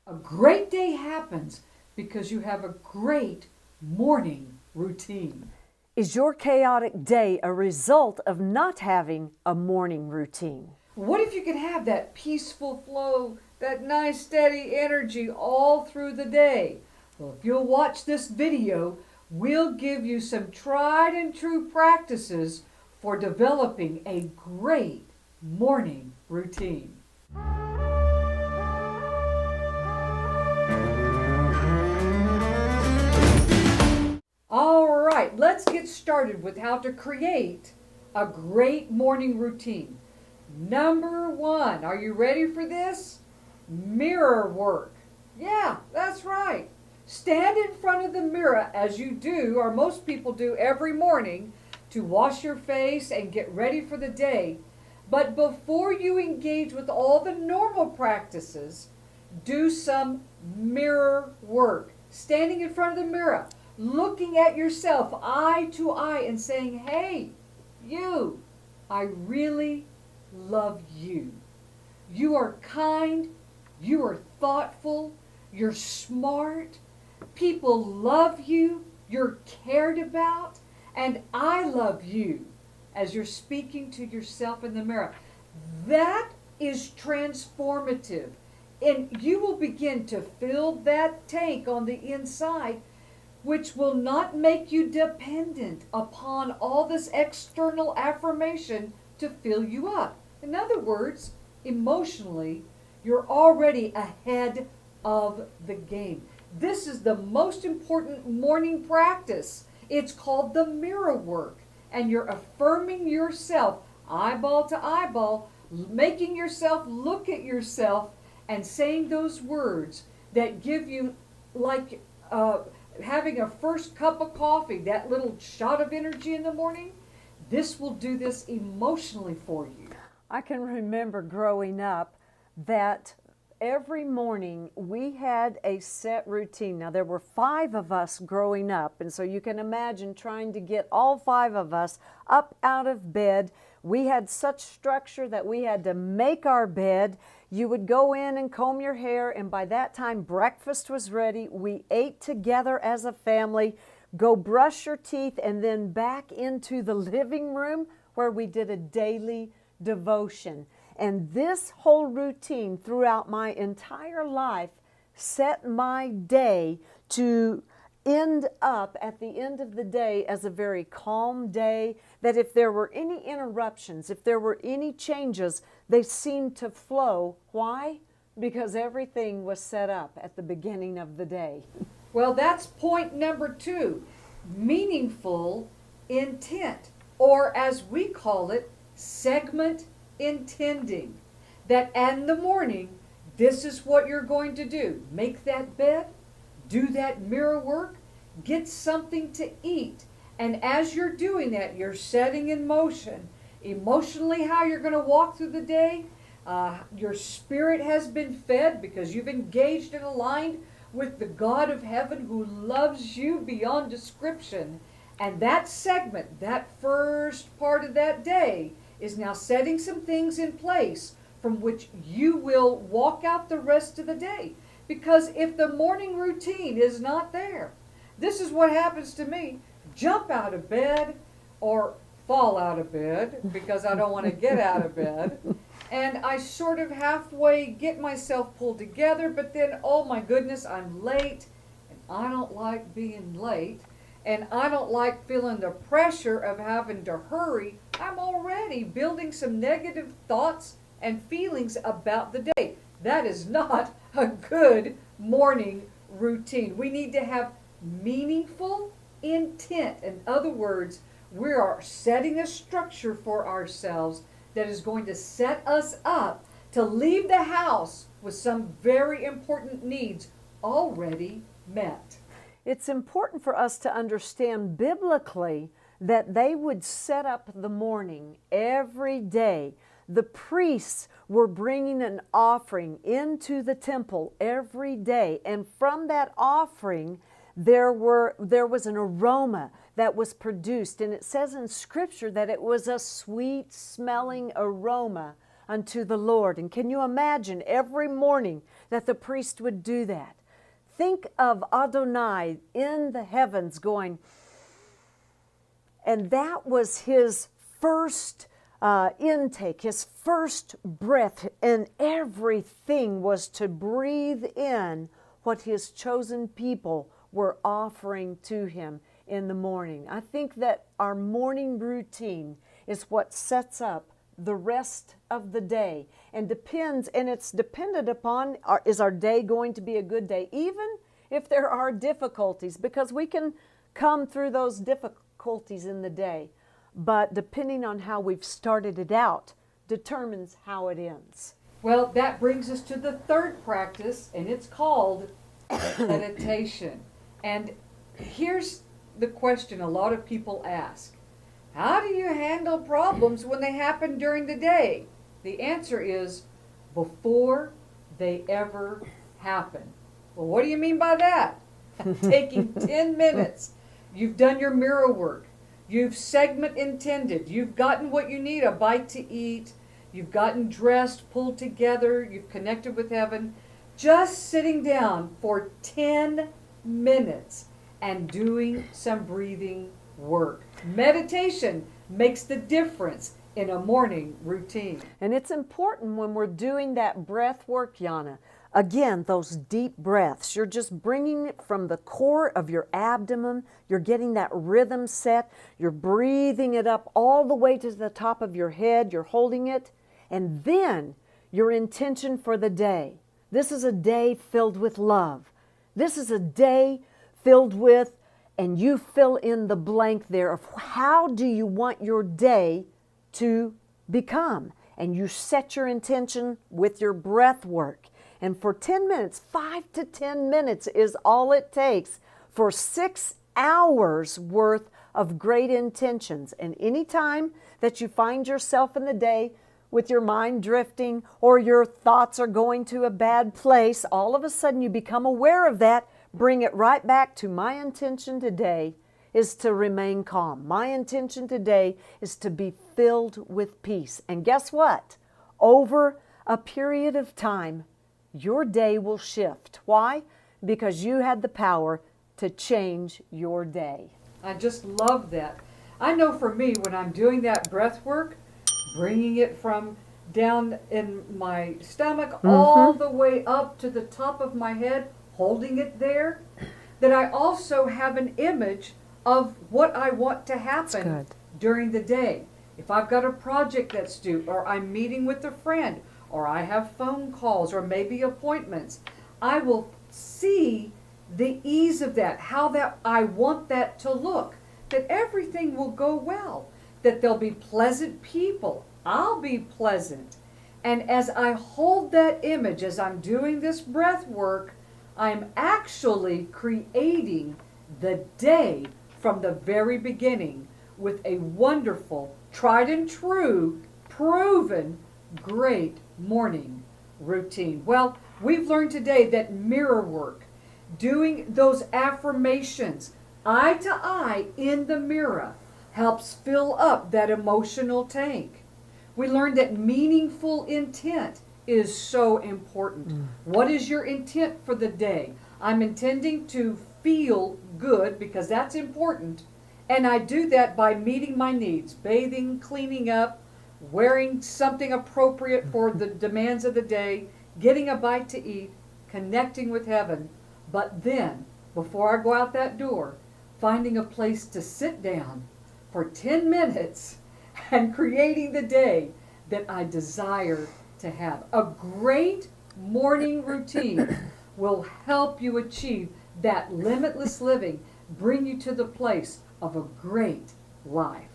A great day happens because you have a great morning routine. Is your chaotic day a result of not having a morning routine? What if you could have that peaceful flow, that nice steady energy all through the day? Well, if you'll watch this video, we'll give you some tried and true practices for developing a great morning routine. All right, let's get started with how to create a great morning routine. Number one, are you ready for this? Mirror work. Yeah, that's right. Stand in front of the mirror as you do, or most people do every morning, to wash your face and get ready for the day. But before you engage with all the normal practices, do some mirror work. Standing in front of the mirror, looking at yourself eye to eye and saying, hey, you, I really love you. You are kind, you are thoughtful, you're smart, people love you, you're cared about, and I love you, as you're speaking to yourself in the mirror. That is transformative. And you will begin to fill that tank on the inside, which will not make you dependent upon all this external affirmation to fill you up. In other words, emotionally, you're already ahead of the game. This is the most important morning practice. It's called the mirror work. And you're affirming yourself eyeball to eyeball, making yourself look at yourself and saying those words that give you, like having a first cup of coffee, that little shot of energy in the morning. This will do this emotionally for you. I can remember growing up that every morning we had a set routine. Now, there were 5 of us growing up, and so you can imagine trying to get all 5 of us up out of bed. We had such structure that we had to make our bed. You would go in and comb your hair, and by that time breakfast was ready. We ate together as a family, go brush your teeth, and then back into the living room where we did a daily devotion. And this whole routine throughout my entire life set my day to end up at the end of the day as a very calm day, that if there were any interruptions, if there were any changes, they seemed to flow. Why? Because everything was set up at the beginning of the day. Well, that's point number 2, meaningful intent, or as we call it, segment intending. That in the morning, this is what you're going to do. Make that bed, do that mirror work, get something to eat. And as you're doing that, you're setting in motion emotionally how you're going to walk through the day. Your spirit has been fed because you've engaged and aligned with the God of heaven who loves you beyond description. And that segment, that first part of that day, is now setting some things in place from which you will walk out the rest of the day. Because if the morning routine is not there, this is what happens to me. Jump out of bed or fall out of bed because I don't want to get out of bed. And I sort of halfway get myself pulled together, but then, oh my goodness, I'm late. And I don't like being late. And I don't like feeling the pressure of having to hurry. I'm already building some negative thoughts and feelings about the day. That is not a good morning routine. We need to have meaningful intent. In other words, we are setting a structure for ourselves that is going to set us up to leave the house with some very important needs already met. It's important for us to understand biblically that they would set up the morning every day. The priests were bringing an offering into the temple every day, and from that offering there was an aroma that was produced, and it says in Scripture that it was a sweet smelling aroma unto the Lord. And can you imagine every morning that the priest would do that. Think of Adonai in the heavens going, and that was his first intake, his first breath, and everything was to breathe in what his chosen people were offering to him in the morning. I think that our morning routine is what sets up the rest of the day, and it's dependent upon, is our day going to be a good day, even if there are difficulties, because we can come through those difficulties in the day. But depending on how we've started it out determines how it ends. Well, that brings us to the third practice, and it's called meditation. And here's the question a lot of people ask. How do you handle problems when they happen during the day? The answer is before they ever happen. Well, what do you mean by that? Taking 10 minutes. You've done your mirror work. You've segment intended. You've gotten what you need, a bite to eat. You've gotten dressed, pulled together. You've connected with heaven. Just sitting down for 10 minutes and doing some breathing work. Meditation makes the difference in a morning routine. And it's important when we're doing that breath work, Yana. Again, those deep breaths. You're just bringing it from the core of your abdomen. You're getting that rhythm set. You're breathing it up all the way to the top of your head. You're holding it. And then your intention for the day. This is a day filled with love. This is a day filled with, and you fill in the blank there of how do you want your day to become. And you set your intention with your breath work. And for 10 minutes, 5 to 10 minutes is all it takes for 6 hours worth of great intentions. And any time that you find yourself in the day with your mind drifting or your thoughts are going to a bad place, all of a sudden you become aware of that. Bring it right back to my intention today is to remain calm. My intention today is to be filled with peace. And guess what? Over a period of time, your day will shift. Why? Because you had the power to change your day. I just love that. I know for me, when I'm doing that breath work, bringing it from down in my stomach all the way up to the top of my head, holding it there, that I also have an image of what I want to happen during the day. If I've got a project that's due, or I'm meeting with a friend, or I have phone calls, or maybe appointments, I will see the ease of that, how that I want that to look, that everything will go well, that there'll be pleasant people, I'll be pleasant. And as I hold that image, as I'm doing this breath work, I'm actually creating the day from the very beginning with a wonderful, tried and true, proven, great morning routine. Well, we've learned today that mirror work, doing those affirmations eye to eye in the mirror, helps fill up that emotional tank. We learned that meaningful intent is so important. What is your intent for the day? I'm intending to feel good because that's important, and I do that by meeting my needs, bathing, cleaning up, wearing something appropriate for the demands of the day, getting a bite to eat, connecting with heaven. But then, before I go out that door, finding a place to sit down for 10 minutes and creating the day that I desire to have. A great morning routine will help you achieve that limitless living, bring you to the place of a great life.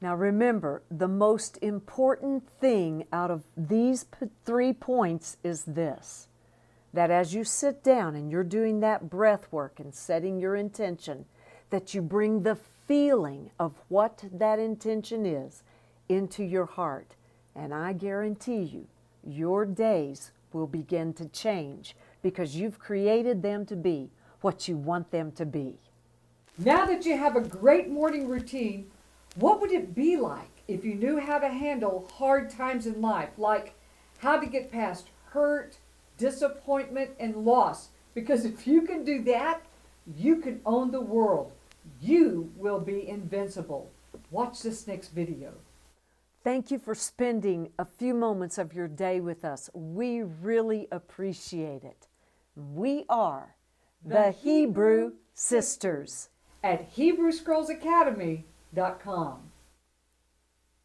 Now remember, the most important thing out of these 3 points is this, that as you sit down and you're doing that breath work and setting your intention, that you bring the feeling of what that intention is into your heart. And I guarantee you, your days will begin to change because you've created them to be what you want them to be. Now that you have a great morning routine, what would it be like if you knew how to handle hard times in life, like how to get past hurt, disappointment, and loss. Because if you can do that, you can own the world. You will be invincible. Watch this next video. Thank you for spending a few moments of your day with us. We really appreciate it. We are the Hebrew Sisters at HebrewScrollsAcademy.com.